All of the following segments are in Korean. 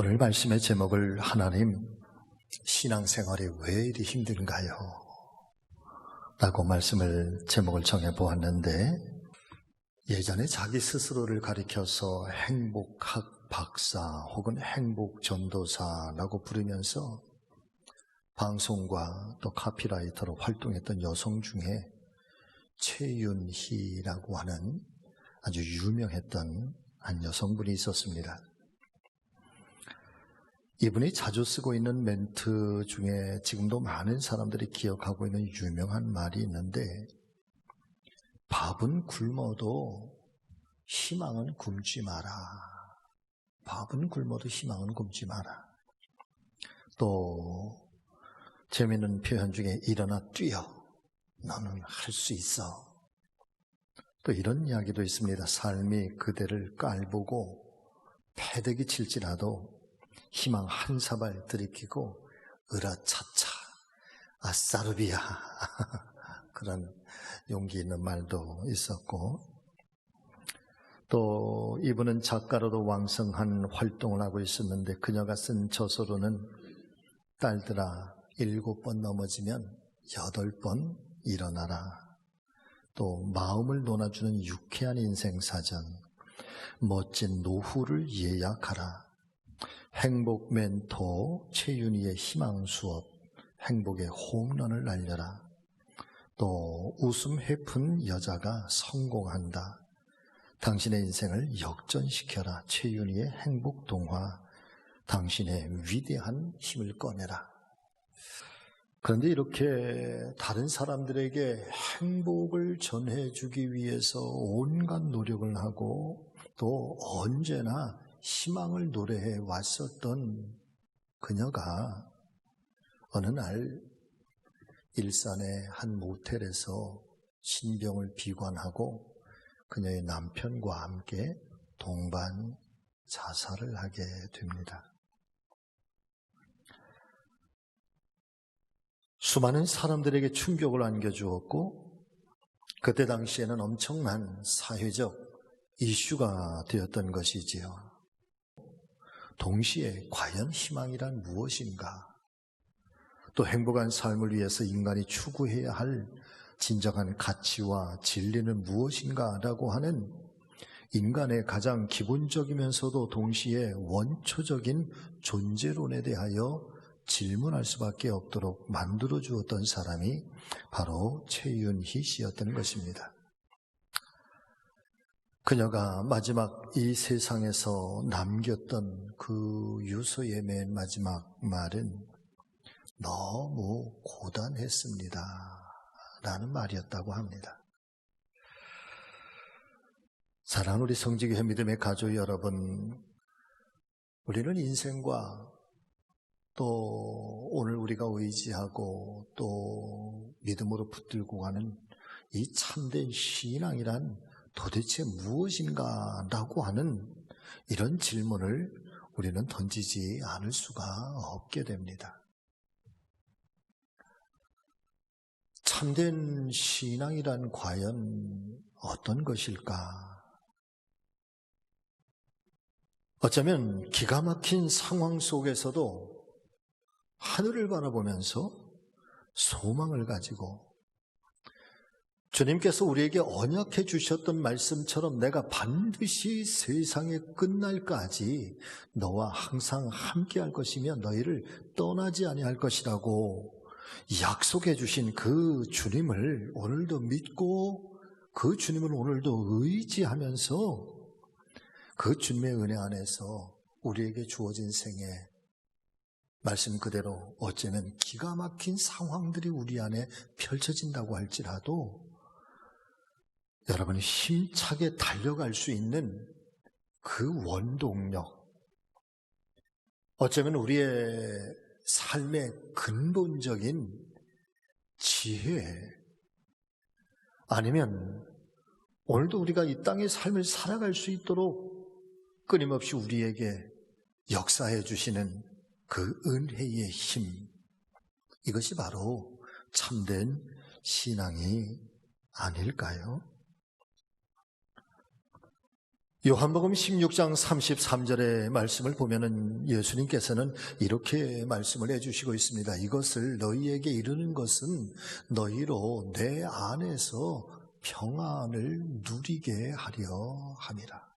오늘 말씀의 제목을 하나님, 신앙생활이 왜 이리 힘든가요? 라고 제목을 정해보았는데, 예전에 자기 스스로를 가리켜서 행복학 박사 혹은 행복전도사라고 부르면서 방송과 또 카피라이터로 활동했던 여성 중에 최윤희라고 하는 아주 유명했던 한 여성분이 있었습니다. 이분이 자주 쓰고 있는 멘트 중에 지금도 많은 사람들이 기억하고 있는 유명한 말이 있는데, 밥은 굶어도 희망은 굶지 마라. 밥은 굶어도 희망은 굶지 마라. 또 재미있는 표현 중에 일어나 뛰어. 너는 할 수 있어. 또 이런 이야기도 있습니다. 삶이 그대를 깔보고 패대기 칠지라도 희망 한 사발 들이키고 으라차차 아싸르비아 그런 용기 있는 말도 있었고, 또 이분은 작가로도 왕성한 활동을 하고 있었는데, 그녀가 쓴 저서로는 딸들아 7번 넘어지면 8번 일어나라, 또 마음을 논아주는 유쾌한 인생사전, 멋진 노후를 예약하라, 행복 멘토 최윤희의 희망 수업, 행복의 홈런을 날려라, 또 웃음 해픈 여자가 성공한다, 당신의 인생을 역전시켜라, 최윤희의 행복 동화, 당신의 위대한 힘을 꺼내라. 그런데 이렇게 다른 사람들에게 행복을 전해주기 위해서 온갖 노력을 하고 또 언제나 희망을 노래해 왔었던 그녀가 어느 날 일산의 한 모텔에서 신병을 비관하고 그녀의 남편과 함께 동반 자살을 하게 됩니다. 수많은 사람들에게 충격을 안겨주었고, 그때 당시에는 엄청난 사회적 이슈가 되었던 것이지요. 동시에 과연 희망이란 무엇인가? 또 행복한 삶을 위해서 인간이 추구해야 할 진정한 가치와 진리는 무엇인가? 라고 하는 인간의 가장 기본적이면서도 동시에 원초적인 존재론에 대하여 질문할 수밖에 없도록 만들어 주었던 사람이 바로 최윤희 씨였던 것입니다. 그녀가 마지막 이 세상에서 남겼던 그 유서의 맨 마지막 말은 너무 고단했습니다 라는 말이었다고 합니다. 사랑하는 우리 성지교회 믿음의 가족 여러분, 우리는 인생과 또 오늘 우리가 의지하고 또 믿음으로 붙들고 가는 이 참된 신앙이란 도대체 무엇인가 라고 하는 이런 질문을 우리는 던지지 않을 수가 없게 됩니다. 참된 신앙이란 과연 어떤 것일까? 어쩌면 기가 막힌 상황 속에서도 하늘을 바라보면서 소망을 가지고 주님께서 우리에게 언약해 주셨던 말씀처럼 내가 반드시 세상의 끝날까지 너와 항상 함께할 것이며 너희를 떠나지 아니할 것이라고 약속해 주신 그 주님을 오늘도 믿고 그 주님을 오늘도 의지하면서 그 주님의 은혜 안에서 우리에게 주어진 생애, 말씀 그대로 어쩌면 기가 막힌 상황들이 우리 안에 펼쳐진다고 할지라도 여러분이 힘차게 달려갈 수 있는 그 원동력, 어쩌면 우리의 삶의 근본적인 지혜, 아니면 오늘도 우리가 이 땅의 삶을 살아갈 수 있도록 끊임없이 우리에게 역사해 주시는 그 은혜의 힘, 이것이 바로 참된 신앙이 아닐까요? 요한복음 16장 33절의 말씀을 보면은 예수님께서는 이렇게 말씀을 해주시고 있습니다. 이것을 너희에게 이르는 것은 너희로 내 안에서 평안을 누리게 하려 함이라.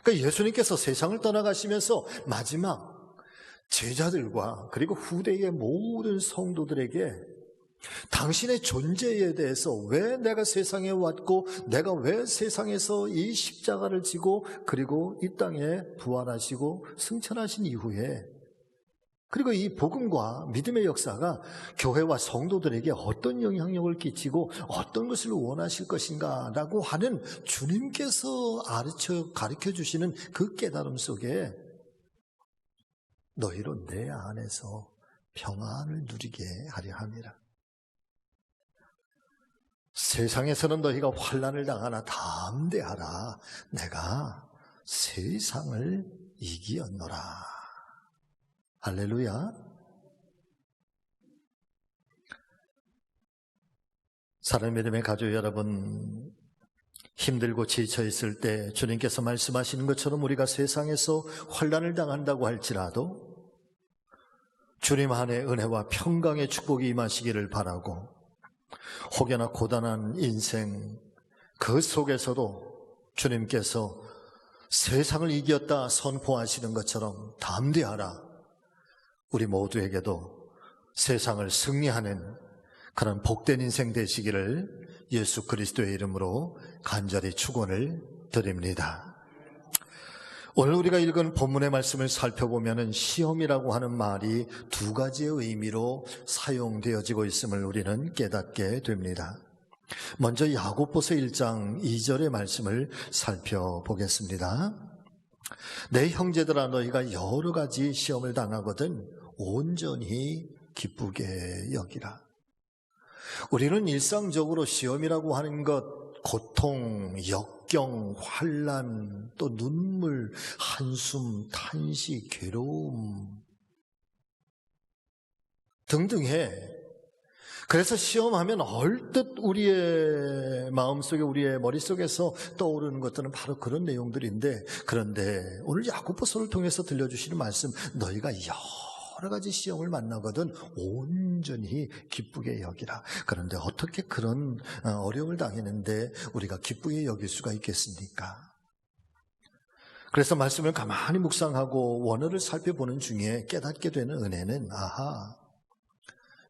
그러니까 예수님께서 세상을 떠나가시면서 마지막 제자들과 그리고 후대의 모든 성도들에게 당신의 존재에 대해서, 왜 내가 세상에 왔고 내가 왜 세상에서 이 십자가를 지고 그리고 이 땅에 부활하시고 승천하신 이후에, 그리고 이 복음과 믿음의 역사가 교회와 성도들에게 어떤 영향력을 끼치고 어떤 것을 원하실 것인가 라고 하는 주님께서 가르쳐 주시는 그 깨달음 속에 너희로 내 안에서 평안을 누리게 하려 함이라. 세상에서는 너희가 환난을 당하나 담대하라. 내가 세상을 이기었노라. 할렐루야. 사랑하는 믿음의 가족 여러분, 힘들고 지쳐 있을 때 주님께서 말씀하시는 것처럼 우리가 세상에서 환난을 당한다고 할지라도 주님 안에 은혜와 평강의 축복이 임하시기를 바라고, 혹여나 고단한 인생 그 속에서도 주님께서 세상을 이겼다 선포하시는 것처럼 담대하라. 우리 모두에게도 세상을 승리하는 그런 복된 인생 되시기를 예수 그리스도의 이름으로 간절히 축원을 드립니다. 오늘 우리가 읽은 본문의 말씀을 살펴보면 시험이라고 하는 말이 두 가지의 의미로 사용되어지고 있음을 우리는 깨닫게 됩니다. 먼저 야고보서 1장 2절의 말씀을 살펴보겠습니다. 내 형제들아, 너희가 여러 가지 시험을 당하거든 온전히 기쁘게 여기라. 우리는 일상적으로 시험이라고 하는 것, 고통, 역경, 환난, 또 눈물, 한숨, 탄식, 괴로움 등등해. 그래서 시험하면 얼뜻 우리의 마음속에, 우리의 머릿속에서 떠오르는 것들은 바로 그런 내용들인데, 그런데 오늘 야고보서를 통해서 들려주시는 말씀, 너희가 여러 가지 시험을 만나거든 온전히 기쁘게 여기라. 그런데 어떻게 그런 어려움을 당했는데 우리가 기쁘게 여길 수가 있겠습니까? 그래서 말씀을 가만히 묵상하고 원어를 살펴보는 중에 깨닫게 되는 은혜는,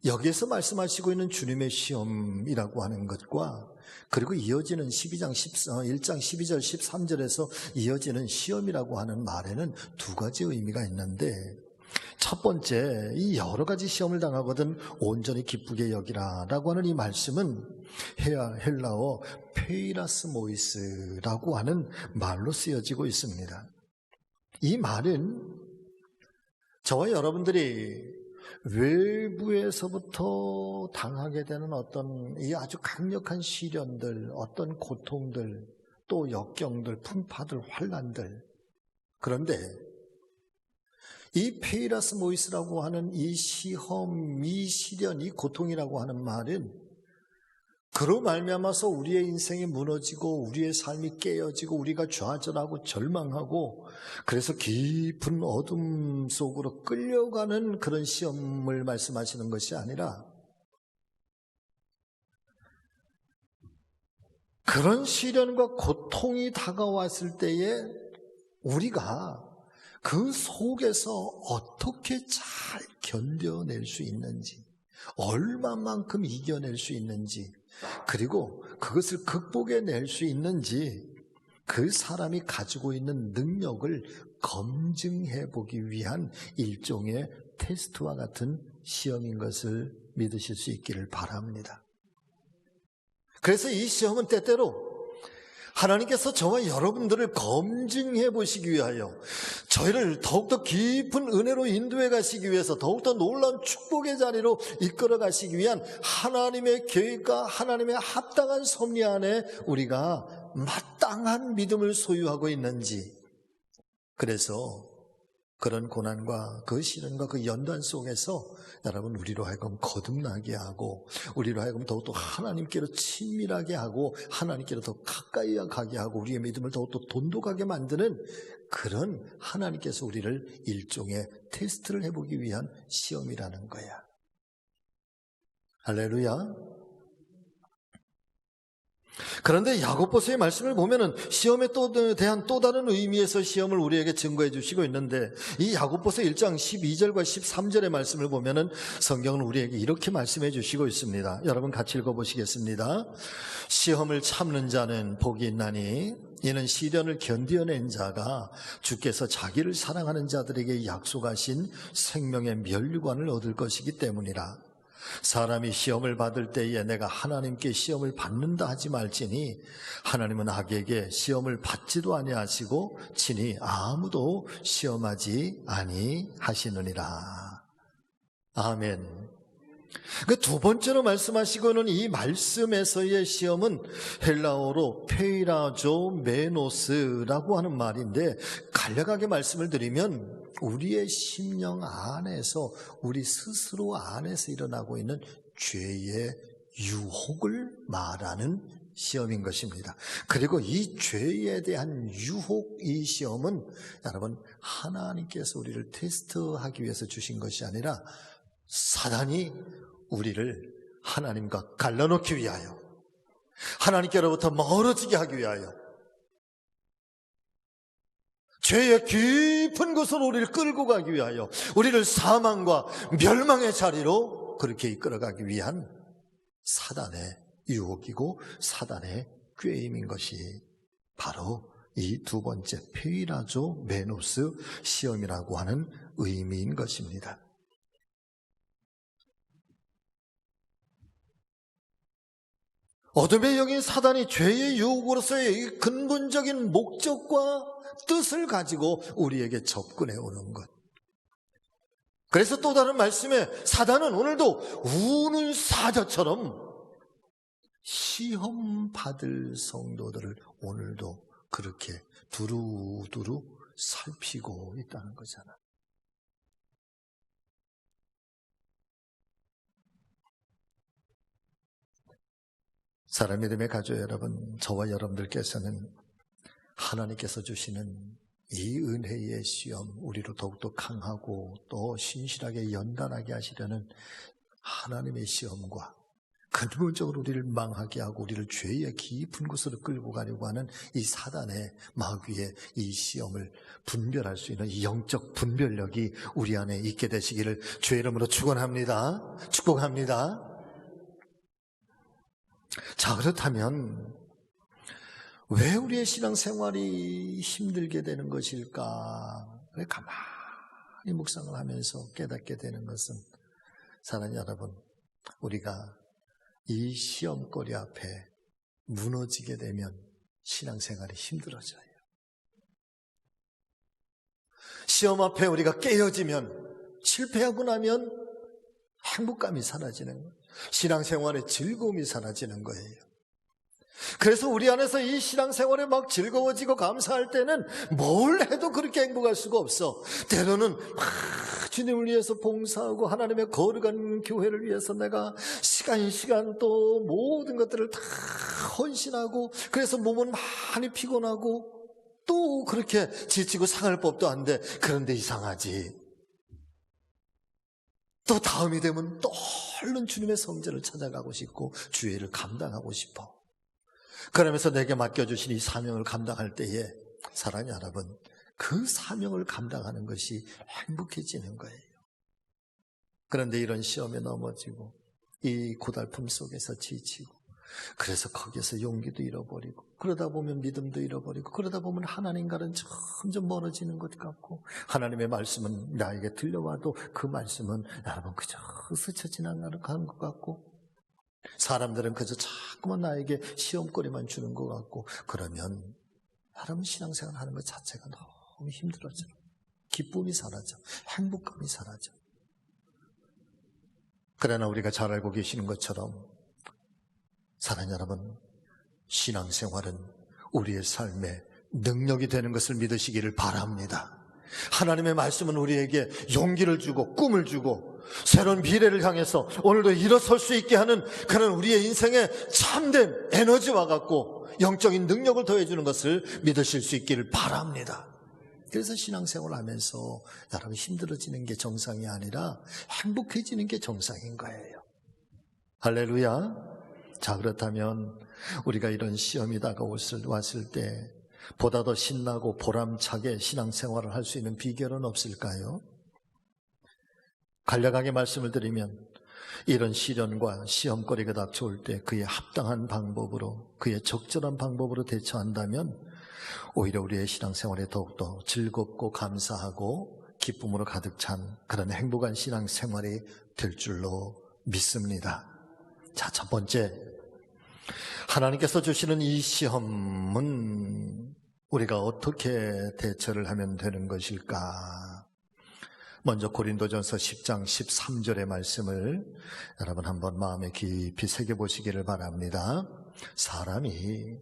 여기에서 말씀하시고 있는 주님의 시험이라고 하는 것과 그리고 이어지는 1장 12절 13절에서 이어지는 시험이라고 하는 말에는 두 가지 의미가 있는데, 첫 번째, 이 여러 가지 시험을 당하거든 온전히 기쁘게 여기라 라고 하는 이 말씀은 헬라어 페이라스모이스라고 하는 말로 쓰여지고 있습니다. 이 말은 저와 여러분들이 외부에서부터 당하게 되는 어떤 이 아주 강력한 시련들, 어떤 고통들, 또 역경들, 풍파들, 환난들, 그런데 이 페이라스모이스라고 하는 이 시험, 이 시련, 이 고통이라고 하는 말은 그로 말미암아서 우리의 인생이 무너지고 우리의 삶이 깨어지고 우리가 좌절하고 절망하고 그래서 깊은 어둠 속으로 끌려가는 그런 시험을 말씀하시는 것이 아니라, 그런 시련과 고통이 다가왔을 때에 우리가 그 속에서 어떻게 잘 견뎌낼 수 있는지, 얼마만큼 이겨낼 수 있는지, 그리고 그것을 극복해낼 수 있는지 그 사람이 가지고 있는 능력을 검증해 보기 위한 일종의 테스트와 같은 시험인 것을 믿으실 수 있기를 바랍니다. 그래서 이 시험은 때때로 하나님께서 저와 여러분들을 검증해 보시기 위하여, 저희를 더욱더 깊은 은혜로 인도해 가시기 위해서, 더욱더 놀라운 축복의 자리로 이끌어 가시기 위한 하나님의 계획과 하나님의 합당한 섭리 안에 우리가 마땅한 믿음을 소유하고 있는지, 그래서 그런 고난과 그 시련과 그 연단 속에서 여러분 우리로 하여금 거듭나게 하고 우리로 하여금 더욱더 하나님께로 친밀하게 하고 하나님께로 더 가까이 가게 하고 우리의 믿음을 더욱더 돈독하게 만드는 그런 하나님께서 우리를 일종의 테스트를 해보기 위한 시험이라는 거야. 할렐루야. 그런데 야고보서의 말씀을 보면은 시험에 대한 또 다른 의미에서 시험을 우리에게 증거해 주시고 있는데, 이 야고보서 1장 12절과 13절의 말씀을 보면은 성경은 우리에게 이렇게 말씀해 주시고 있습니다. 여러분 같이 읽어보시겠습니다. 시험을 참는 자는 복이 있나니 이는 시련을 견디어낸 자가 주께서 자기를 사랑하는 자들에게 약속하신 생명의 면류관을 얻을 것이기 때문이라. 사람이 시험을 받을 때에 내가 하나님께 시험을 받는다 하지 말지니 하나님은 악에게 시험을 받지도 아니하시고 친히 아무도 시험하지 아니하시느니라. 아멘. 그 두 번째로 말씀하시고는 이 말씀에서의 시험은 헬라어로 페이라조 메노스라고 하는 말인데, 간략하게 말씀을 드리면 우리의 심령 안에서 우리 스스로 안에서 일어나고 있는 죄의 유혹을 말하는 시험인 것입니다. 그리고 이 죄에 대한 유혹, 이 시험은 여러분 하나님께서 우리를 테스트하기 위해서 주신 것이 아니라 사단이 우리를 하나님과 갈라놓기 위하여, 하나님께로부터 멀어지게 하기 위하여, 죄의 깊은 곳으로 우리를 끌고 가기 위하여, 우리를 사망과 멸망의 자리로 그렇게 이끌어가기 위한 사단의 유혹이고 사단의 꾀임인 것이 바로 이 두 번째 페이라조 메노스 시험이라고 하는 의미인 것입니다. 어둠의 영인 사단이 죄의 유혹으로서의 근본적인 목적과 뜻을 가지고 우리에게 접근해 오는 것. 그래서 또 다른 말씀에 사단은 오늘도 우는 사자처럼 시험 받을 성도들을 오늘도 그렇게 두루두루 살피고 있다는 거잖아. 사랑 믿음의 가족 여러분, 저와 여러분들께서는 하나님께서 주시는 이 은혜의 시험, 우리로 더욱더 강하고 또 신실하게 연단하게 하시려는 하나님의 시험과 근본적으로 우리를 망하게 하고 우리를 죄의 깊은 곳으로 끌고 가려고 하는 이 사단의 마귀의 이 시험을 분별할 수 있는 이 영적 분별력이 우리 안에 있게 되시기를 주의 이름으로 축원합니다. 축복합니다. 자, 그렇다면 왜 우리의 신앙생활이 힘들게 되는 것일까? 가만히 묵상을 하면서 깨닫게 되는 것은, 사랑하는 여러분, 우리가 이 시험거리 앞에 무너지게 되면 신앙생활이 힘들어져요. 시험 앞에 우리가 깨어지면, 실패하고 나면 행복감이 사라지는 거예요. 신앙생활의 즐거움이 사라지는 거예요. 그래서 우리 안에서 이 신앙생활에 막 즐거워지고 감사할 때는 뭘 해도 그렇게 행복할 수가 없어. 때로는 주님을 위해서 봉사하고 하나님의 거룩한 교회를 위해서 내가 시간 또 모든 것들을 다 헌신하고, 그래서 몸은 많이 피곤하고 또 그렇게 지치고 상할 법도 안 돼. 그런데 이상하지, 또 다음이 되면 또 얼른 주님의 성전을 찾아가고 싶고 주의를 감당하고 싶어. 그러면서 내게 맡겨주신 이 사명을 감당할 때에, 사랑하는 여러분, 그 사명을 감당하는 것이 행복해지는 거예요. 그런데 이런 시험에 넘어지고 이 고달픔 속에서 지치고, 그래서 거기에서 용기도 잃어버리고, 그러다 보면 믿음도 잃어버리고, 그러다 보면 하나님과는 점점 멀어지는 것 같고, 하나님의 말씀은 나에게 들려와도 그 말씀은 여러분 그저 스쳐 지나가는 것 같고, 사람들은 그저 자꾸만 나에게 시험거리만 주는 것 같고, 그러면 여러분 신앙생활 하는 것 자체가 너무 힘들어져. 기쁨이 사라져. 행복감이 사라져. 그러나 우리가 잘 알고 계시는 것처럼, 사랑하는 여러분, 신앙생활은 우리의 삶에 능력이 되는 것을 믿으시기를 바랍니다. 하나님의 말씀은 우리에게 용기를 주고 꿈을 주고 새로운 미래를 향해서 오늘도 일어설 수 있게 하는 그런 우리의 인생의 참된 에너지와 같고 영적인 능력을 더해주는 것을 믿으실 수 있기를 바랍니다. 그래서 신앙생활을 하면서 여러분 힘들어지는 게 정상이 아니라 행복해지는 게 정상인 거예요. 할렐루야. 자, 그렇다면 우리가 이런 시험이 다가왔을 때 보다 더 신나고 보람차게 신앙생활을 할 수 있는 비결은 없을까요? 간략하게 말씀을 드리면 이런 시련과 시험거리가 닥쳐올 때 그의 합당한 방법으로, 그의 적절한 방법으로 대처한다면 오히려 우리의 신앙생활에 더욱더 즐겁고 감사하고 기쁨으로 가득 찬 그런 행복한 신앙생활이 될 줄로 믿습니다. 자, 첫 번째, 하나님께서 주시는 이 시험은 우리가 어떻게 대처를 하면 되는 것일까? 먼저 고린도전서 10장 13절의 말씀을 여러분 한번 마음에 깊이 새겨보시기를 바랍니다. 사람이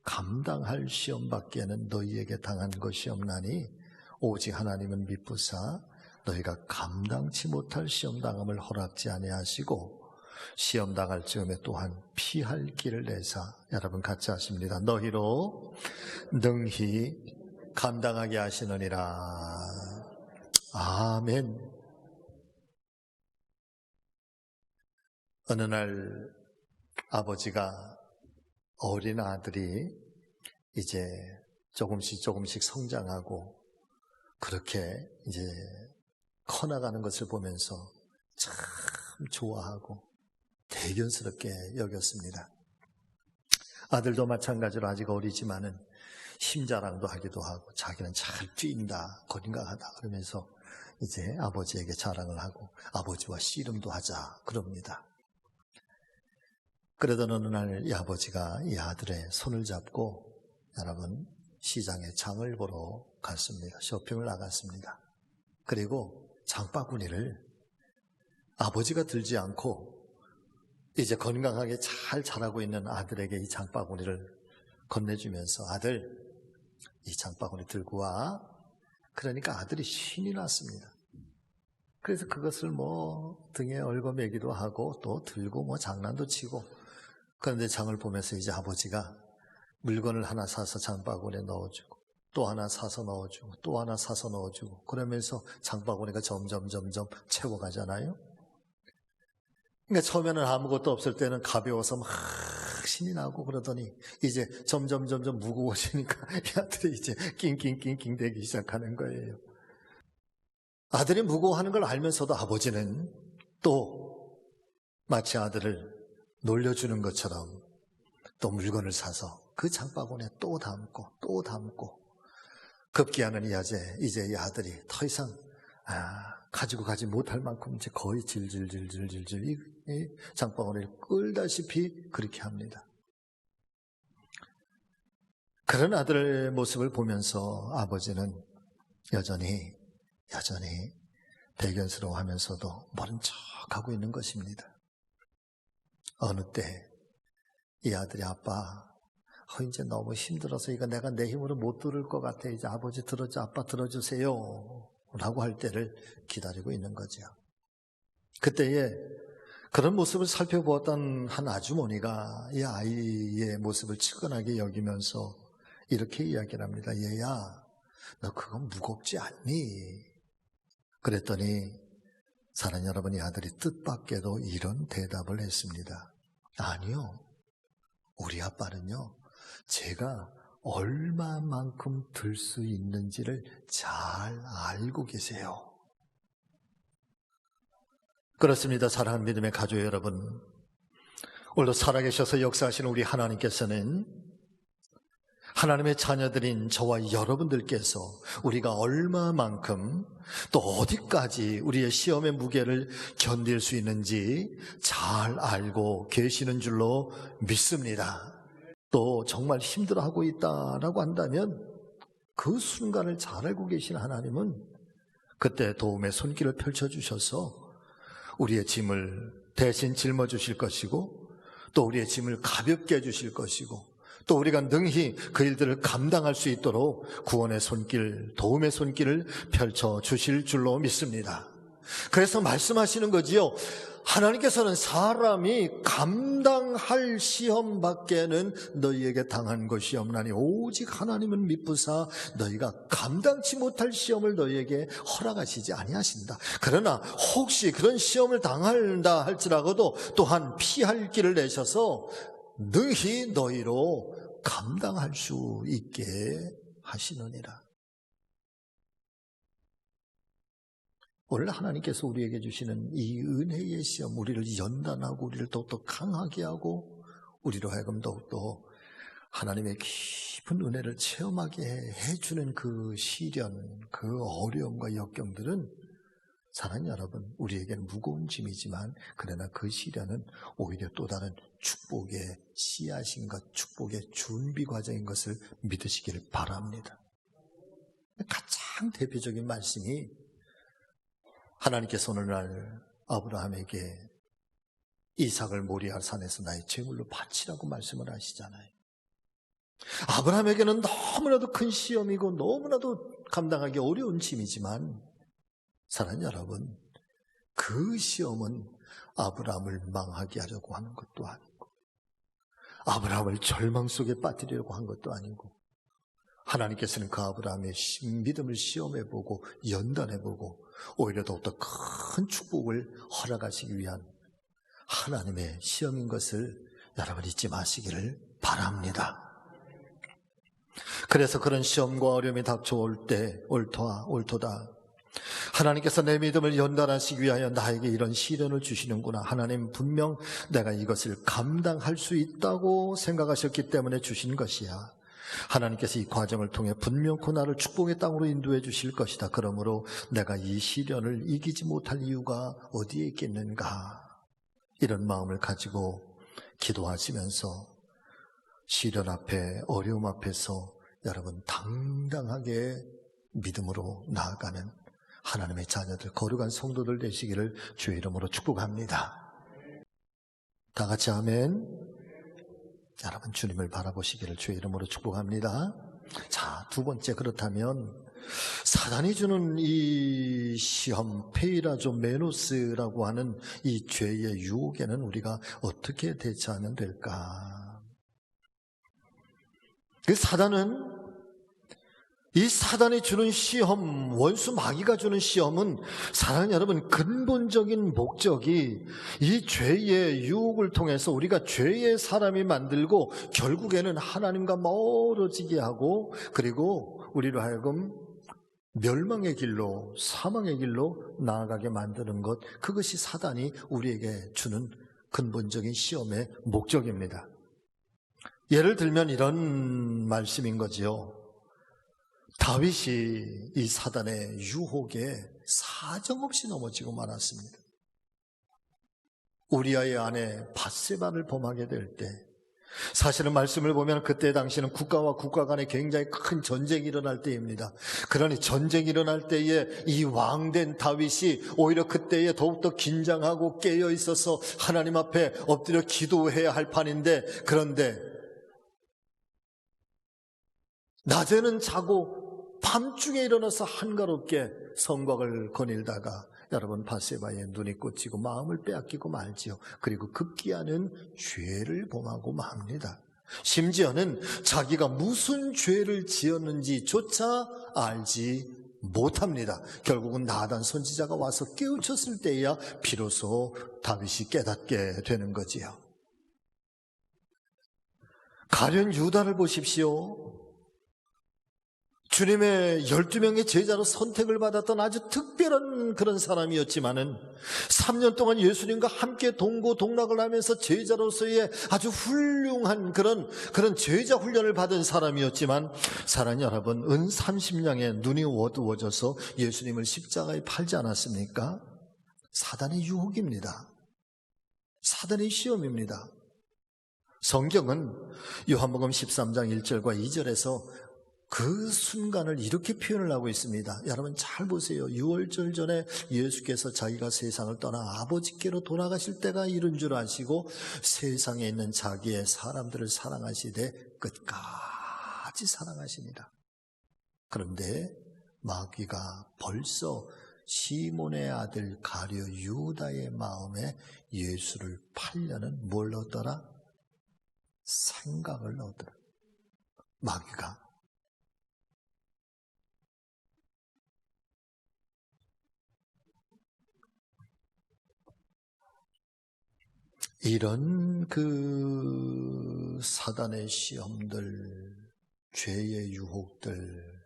감당할 시험밖에는 너희에게 당한 것이 없나니 오직 하나님은 미쁘사 너희가 감당치 못할 시험당함을 허락지 아니하시고 시험당할 즈음에 또한 피할 길을 내사, 여러분 같이 하십니다. 너희로 능히 감당하게 하시느니라. 아멘. 어느 날 아버지가 어린 아들이 이제 조금씩 성장하고 그렇게 이제 커나가는 것을 보면서 참 좋아하고 대견스럽게 여겼습니다. 아들도 마찬가지로 아직 어리지만은 힘자랑도 하기도 하고 자기는 잘 뛴다, 건강하다 그러면서 이제 아버지에게 자랑을 하고 아버지와 씨름도 하자 그럽니다. 그러던 어느 날 이 아버지가 이 아들의 손을 잡고 여러분 시장에 장을 보러 갔습니다. 쇼핑을 나갔습니다. 그리고 장바구니를 아버지가 들지 않고 이제 건강하게 잘 자라고 있는 아들에게 이 장바구니를 건네주면서 아들, 이 장바구니 들고 와. 그러니까 아들이 신이 났습니다. 그래서 그것을 뭐 등에 얽어매기도 하고 또 들고 뭐 장난도 치고, 그런데 장을 보면서 이제 아버지가 물건을 하나 사서 장바구니에 넣어주고 또 하나 사서 넣어주고 또 하나 사서 넣어주고 그러면서 장바구니가 점점 채워가잖아요. 그러니까 처음에는 아무것도 없을 때는 가벼워서 막 신이 나고 그러더니 이제 점점 무거워지니까 이 아들이 이제 낑낑 대기 시작하는 거예요. 아들이 무거워하는 걸 알면서도 아버지는 또 마치 아들을 놀려주는 것처럼 또 물건을 사서 그 장바구니에 또 담고 급기야는 이제 이 아들이 더 이상 가지고 가지 못할 만큼 이제 거의 질질질질질질 이 장바구니를 끌다시피 그렇게 합니다. 그런 아들의 모습을 보면서 아버지는 여전히 대견스러워하면서도 모른 척하고 있는 것입니다. 어느 때 이 아들이 아빠, 이제 너무 힘들어서 이거 내가 내 힘으로 못 들을 것 같아. 이제 아버지 아빠 들어주세요. 라고 할 때를 기다리고 있는 거죠. 그때에 그런 모습을 살펴보았던 한 아주머니가 이 아이의 모습을 측은하게 여기면서 이렇게 이야기를 합니다. 얘야, 너 그거 무겁지 않니? 그랬더니 사랑하는 여러분, 이 아들이 뜻밖에도 이런 대답을 했습니다. 아니요, 우리 아빠는요, 제가 얼마만큼 들 수 있는지를 잘 알고 계세요. 그렇습니다. 사랑하는 믿음의 가족 여러분, 오늘도 살아계셔서 역사하시는 우리 하나님께서는 하나님의 자녀들인 저와 여러분들께서 우리가 얼마만큼 또 어디까지 우리의 시험의 무게를 견딜 수 있는지 잘 알고 계시는 줄로 믿습니다. 또 정말 힘들어하고 있다라고 한다면 그 순간을 잘 알고 계신 하나님은 그때 도움의 손길을 펼쳐주셔서 우리의 짐을 대신 짊어주실 것이고 또 우리의 짐을 가볍게 해주실 것이고 또 우리가 능히 그 일들을 감당할 수 있도록 구원의 손길, 도움의 손길을 펼쳐 주실 줄로 믿습니다. 그래서 말씀하시는 거지요. 하나님께서는 사람이 감당할 시험밖에는 너희에게 당한 것이 없나니 오직 하나님은 미쁘사 너희가 감당치 못할 시험을 너희에게 허락하시지 아니하신다. 그러나 혹시 그런 시험을 당한다 할지라도 또한 피할 길을 내셔서 능히 너희로 감당할 수 있게 하시느니라. 오늘 하나님께서 우리에게 주시는 이 은혜의 시험, 우리를 연단하고 우리를 더욱더 강하게 하고 우리로 하여금 더욱더 하나님의 깊은 은혜를 체험하게 해주는 그 시련, 그 어려움과 역경들은 사랑하는 여러분, 우리에게는 무거운 짐이지만 그러나 그 시련은 오히려 또 다른 축복의 씨앗인 것, 축복의 준비 과정인 것을 믿으시기를 바랍니다. 가장 대표적인 말씀이 하나님께서 오늘날 아브라함에게 이삭을 모리아 산에서 나의 제물로 바치라고 말씀을 하시잖아요. 아브라함에게는 너무나도 큰 시험이고 너무나도 감당하기 어려운 짐이지만 사랑하는 여러분, 그 시험은 아브라함을 망하게 하려고 하는 것도 아니고 아브라함을 절망 속에 빠뜨리려고 한 것도 아니고 하나님께서는 그 아브라함의 믿음을 시험해보고 연단해보고 오히려 더욱더 큰 축복을 허락하시기 위한 하나님의 시험인 것을 여러분 잊지 마시기를 바랍니다. 그래서 그런 시험과 어려움이 닥쳐올 때 옳도다. 하나님께서 내 믿음을 연단하시기 위하여 나에게 이런 시련을 주시는구나. 하나님 분명 내가 이것을 감당할 수 있다고 생각하셨기 때문에 주신 것이야. 하나님께서 이 과정을 통해 분명코 나를 축복의 땅으로 인도해 주실 것이다. 그러므로 내가 이 시련을 이기지 못할 이유가 어디에 있겠는가? 이런 마음을 가지고 기도하시면서 시련 앞에, 어려움 앞에서 여러분 당당하게 믿음으로 나아가는 하나님의 자녀들, 거룩한 성도들 되시기를 주의 이름으로 축복합니다. 다 같이 아멘. 여러분 주님을 바라보시기를 주의 이름으로 축복합니다. 자, 두 번째, 그렇다면 사단이 주는 이 시험, 페이라조 메노스라고 하는 이 죄의 유혹에는 우리가 어떻게 대처하면 될까? 그 사단은, 이 사단이 주는 시험, 원수 마귀가 주는 시험은 사랑하는 여러분, 근본적인 목적이 이 죄의 유혹을 통해서 우리가 죄의 사람이 만들고 결국에는 하나님과 멀어지게 하고 그리고 우리로 하여금 멸망의 길로, 사망의 길로 나아가게 만드는 것, 그것이 사단이 우리에게 주는 근본적인 시험의 목적입니다. 예를 들면 이런 말씀인 거지요. 다윗이 이 사단의 유혹에 사정없이 넘어지고 말았습니다. 우리아의 아내 밧세바를 범하게 될 때, 사실은 말씀을 보면 그때 당시는 국가와 국가 간에 굉장히 큰 전쟁이 일어날 때입니다. 그러니 전쟁이 일어날 때에 이 왕된 다윗이 오히려 그때에 더욱더 긴장하고 깨어 있어서 하나님 앞에 엎드려 기도해야 할 판인데, 그런데 낮에는 자고 밤중에 일어나서 한가롭게 성곽을 거닐다가 여러분 밧세바의 눈이 꽂히고 마음을 빼앗기고 말지요. 그리고 급기야는 죄를 범하고 맙니다. 심지어는 자기가 무슨 죄를 지었는지조차 알지 못합니다. 결국은 나단 선지자가 와서 깨우쳤을 때야 비로소 다윗이 깨닫게 되는 거지요. 가룟 유다를 보십시오. 주님의 12명의 제자로 선택을 받았던 아주 특별한 그런 사람이었지만은 3년 동안 예수님과 함께 동고동락을 하면서 제자로서의 아주 훌륭한 그런 제자 훈련을 받은 사람이었지만, 사랑하는 여러분, 은 30냥에 눈이 어두워져서 예수님을 십자가에 팔지 않았습니까? 사단의 유혹입니다. 사단의 시험입니다. 성경은 요한복음 13장 1절과 2절에서 그 순간을 이렇게 표현을 하고 있습니다. 여러분 잘 보세요. 6월절 전에 예수께서 자기가 세상을 떠나 아버지께로 돌아가실 때가 이른 줄 아시고 세상에 있는 자기의 사람들을 사랑하시되 끝까지 사랑하십니다. 그런데 마귀가 벌써 시몬의 아들 가룟 유다의 마음에 예수를 팔려는 뭘 넣었더라? 생각을 넣었더라. 마귀가. 이런 그 사단의 시험들, 죄의 유혹들,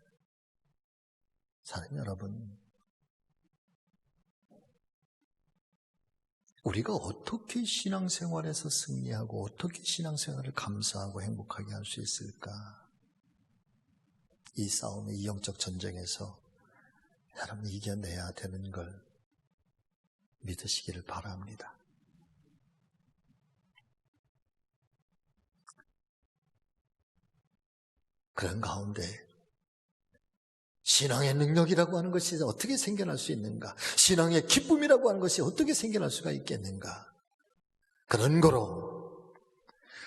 사랑하는 여러분, 우리가 어떻게 신앙생활에서 승리하고 어떻게 신앙생활을 감사하고 행복하게 할 수 있을까? 이 싸움, 이 영적 전쟁에서 여러분 이겨내야 되는 걸 믿으시기를 바랍니다. 그런 가운데 신앙의 능력이라고 하는 것이 어떻게 생겨날 수 있는가? 신앙의 기쁨이라고 하는 것이 어떻게 생겨날 수가 있겠는가? 그런 거로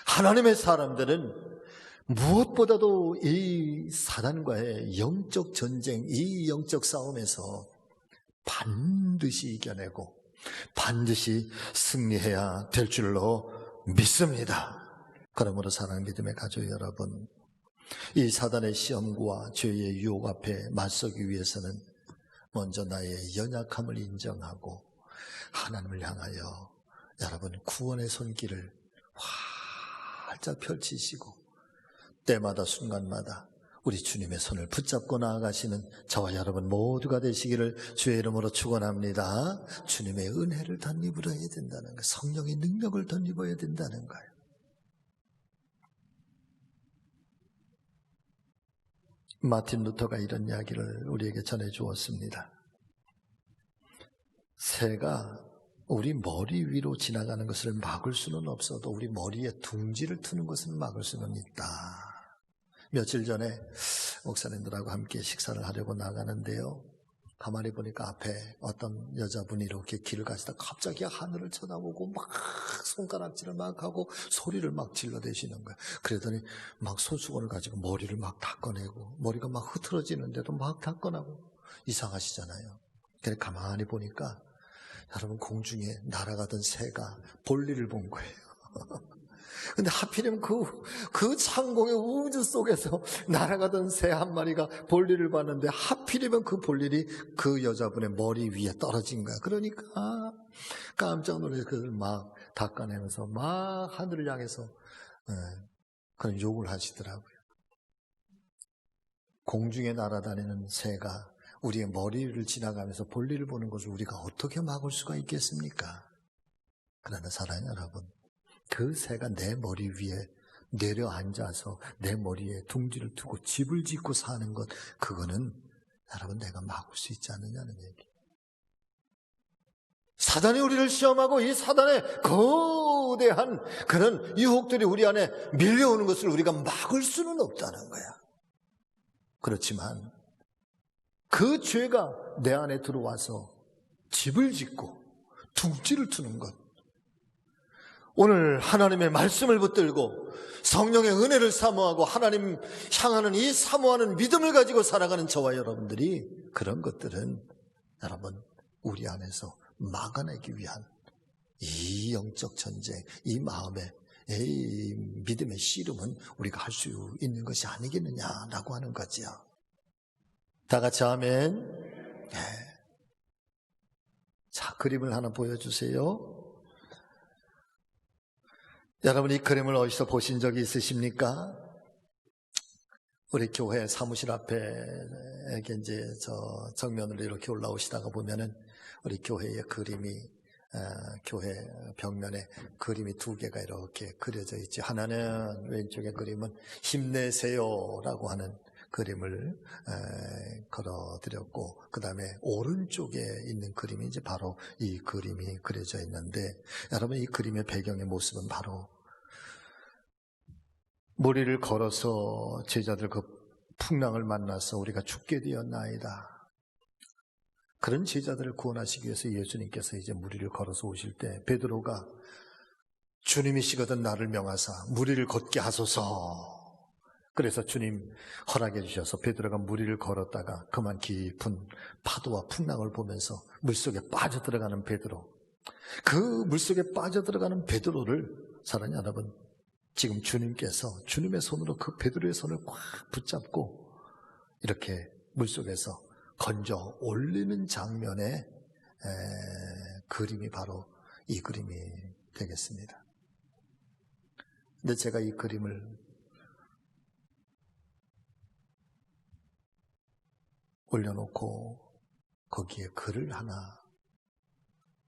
하나님의 사람들은 무엇보다도 이 사단과의 영적 전쟁, 이 영적 싸움에서 반드시 이겨내고 반드시 승리해야 될 줄로 믿습니다. 그러므로 사랑하는 믿음의 가족 여러분, 이 사단의 시험과 죄의 유혹 앞에 맞서기 위해서는 먼저 나의 연약함을 인정하고 하나님을 향하여 여러분 구원의 손길을 활짝 펼치시고 때마다 순간마다 우리 주님의 손을 붙잡고 나아가시는 저와 여러분 모두가 되시기를 주의 이름으로 축원합니다. 주님의 은혜를 덧입어야 된다는 거, 성령의 능력을 덧입어야 된다는 거예요. 마틴 루터가 이런 이야기를 우리에게 전해주었습니다. 새가 우리 머리 위로 지나가는 것을 막을 수는 없어도 우리 머리에 둥지를 트는 것은 막을 수는 있다. 며칠 전에 목사님들하고 함께 식사를 하려고 나가는데요, 가만히 보니까 앞에 어떤 여자분이 이렇게 길을 가시다 갑자기 하늘을 쳐다보고 막 손가락질을 막 하고 소리를 막 질러대시는 거예요. 그러더니 막 손수건을 가지고 머리를 막 닦아내고 머리가 막 흐트러지는데도 막 닦아내고 이상하시잖아요. 그래서 가만히 보니까 여러분 공중에 날아가던 새가 볼일을 본 거예요. 근데 하필이면 그 창공의 우주 속에서 날아가던 새 한 마리가 볼일을 봤는데 하필이면 그 볼일이 그 여자분의 머리 위에 떨어진 거야. 그러니까 깜짝 놀라서 그걸 막 닦아내면서 막 하늘을 향해서 그런 욕을 하시더라고요. 공중에 날아다니는 새가 우리의 머리를 지나가면서 볼일을 보는 것을 우리가 어떻게 막을 수가 있겠습니까? 그러나 사랑하는 여러분, 그 새가 내 머리 위에 내려앉아서 내 머리에 둥지를 두고 집을 짓고 사는 것, 그거는 여러분 내가 막을 수 있지 않느냐는 얘기. 사단이 우리를 시험하고 이 사단의 거대한 그런 유혹들이 우리 안에 밀려오는 것을 우리가 막을 수는 없다는 거야. 그렇지만 그 죄가 내 안에 들어와서 집을 짓고 둥지를 트는 것, 오늘 하나님의 말씀을 붙들고 성령의 은혜를 사모하고 하나님 향하는 이 사모하는 믿음을 가지고 살아가는 저와 여러분들이 그런 것들은 여러분 우리 안에서 막아내기 위한 이 영적 전쟁, 이 마음의 이 믿음의 씨름은 우리가 할 수 있는 것이 아니겠느냐라고 하는 거죠. 다 같이 아멘. 네. 자, 그림을 하나 보여주세요. 여러분 이 그림을 어디서 보신 적이 있으십니까? 우리 교회 사무실 앞에 이제 저 정면으로 이렇게 올라오시다가 보면은 우리 교회의 그림이 교회 벽면에 그림이 두 개가 이렇게 그려져 있지. 하나는 왼쪽의 그림은 힘내세요라고 하는 그림을 걸어드렸고, 그 다음에 오른쪽에 있는 그림이 이제 바로 이 그림이 그려져 있는데, 여러분 이 그림의 배경의 모습은 바로 무리를 걸어서 제자들 그 풍랑을 만나서 우리가 죽게 되었나이다. 그런 제자들을 구원하시기 위해서 예수님께서 이제 무리를 걸어서 오실 때 베드로가 주님이시거든 나를 명하사 무리를 걷게 하소서. 그래서 주님 허락해 주셔서 베드로가 무리를 걸었다가 그만 깊은 파도와 풍랑을 보면서 물속에 빠져들어가는 베드로, 그 물속에 빠져들어가는 베드로를 사랑하는 여러분, 지금 주님께서 주님의 손으로 그 베드로의 손을 꽉 붙잡고 이렇게 물속에서 건져 올리는 장면의 그림이 바로 이 그림이 되겠습니다. 근데 제가 이 그림을 올려놓고 거기에 글을 하나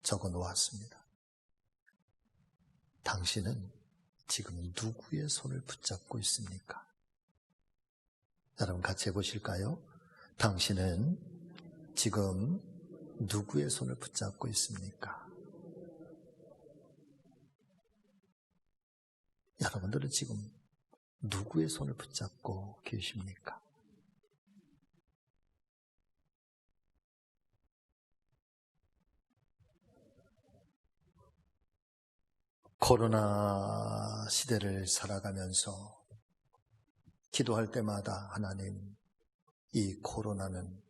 적어 놓았습니다. 당신은 지금 누구의 손을 붙잡고 있습니까? 여러분 같이 해보실까요? 당신은 지금 누구의 손을 붙잡고 있습니까? 여러분들은 지금 누구의 손을 붙잡고 계십니까? 코로나 시대를 살아가면서 기도할 때마다 하나님, 이 코로나는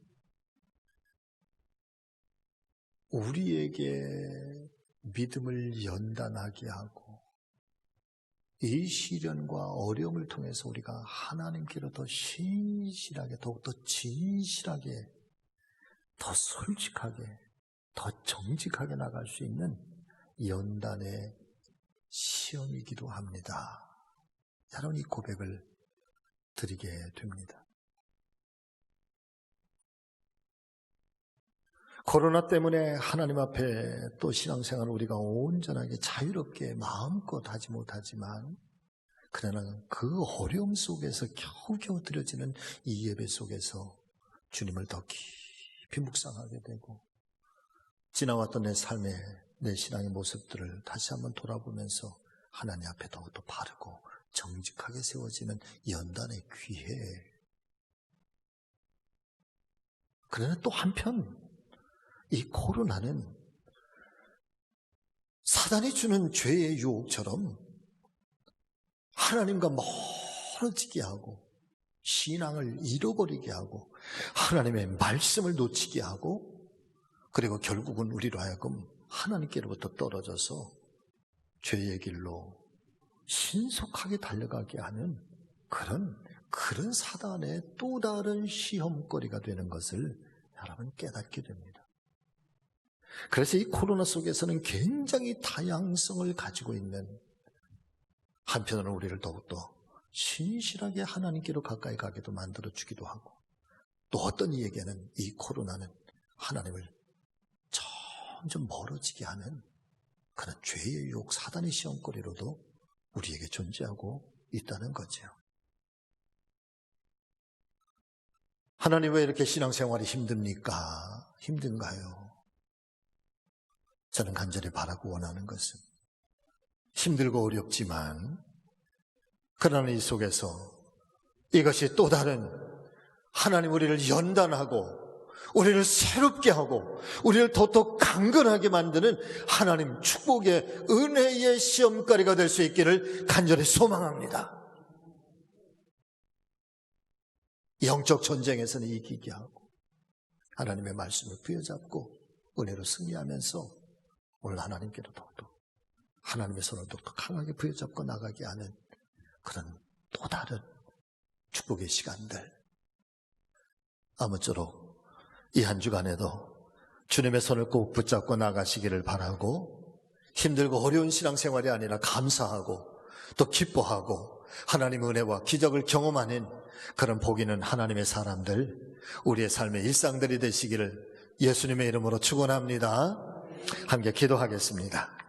우리에게 믿음을 연단하게 하고 이 시련과 어려움을 통해서 우리가 하나님께로 더 신실하게, 더욱더 진실하게, 더 솔직하게, 더 정직하게 나갈 수 있는 연단의 시험이기도 합니다. 여러분, 이 고백을 드리게 됩니다. 코로나 때문에 하나님 앞에 또 신앙생활을 우리가 온전하게 자유롭게 마음껏 하지 못하지만, 그러나 그 어려움 속에서 겨우겨우 드려지는 이 예배 속에서 주님을 더 깊이 묵상하게 되고, 지나왔던 내 삶의, 내 신앙의 모습들을 다시 한번 돌아보면서 하나님 앞에 더욱더 바르고 정직하게 세워지는 연단의 기회. 그러나 또 한편 이 코로나는 사단이 주는 죄의 유혹처럼 하나님과 멀어지게 하고 신앙을 잃어버리게 하고 하나님의 말씀을 놓치게 하고, 그리고 결국은 우리로 하여금 하나님께로부터 떨어져서 죄의 길로 신속하게 달려가게 하는 그런 사단의 또 다른 시험거리가 되는 것을 여러분 깨닫게 됩니다. 그래서 이 코로나 속에서는 굉장히 다양성을 가지고 있는, 한편으로는 우리를 더욱더 신실하게 하나님께로 가까이 가게도 만들어주기도 하고, 또 어떤 이에게는 이 코로나는 하나님을 점점 멀어지게 하는 그런 죄의 유혹, 사단의 시험거리로도 우리에게 존재하고 있다는 거죠. 하나님, 왜 이렇게 신앙생활이 힘듭니까? 힘든가요? 저는 간절히 바라고 원하는 것은, 힘들고 어렵지만 그러나 이 속에서 이것이 또 다른 하나님 우리를 연단하고 우리를 새롭게 하고 우리를 더욱 강건하게 만드는 하나님 축복의 은혜의 시험거리가 될 수 있기를 간절히 소망합니다. 영적 전쟁에서는 이기게 하고 하나님의 말씀을 부여잡고 은혜로 승리하면서 오늘 하나님께로 더욱더 하나님의 손을 더욱더 강하게 부여잡고 나가게 하는 그런 또 다른 축복의 시간들, 아무쪼록 이 한 주간에도 주님의 손을 꼭 붙잡고 나가시기를 바라고, 힘들고 어려운 신앙생활이 아니라 감사하고 또 기뻐하고 하나님의 은혜와 기적을 경험하는 그런 복 있는 하나님의 사람들, 우리의 삶의 일상들이 되시기를 예수님의 이름으로 축원합니다. 함께 기도하겠습니다.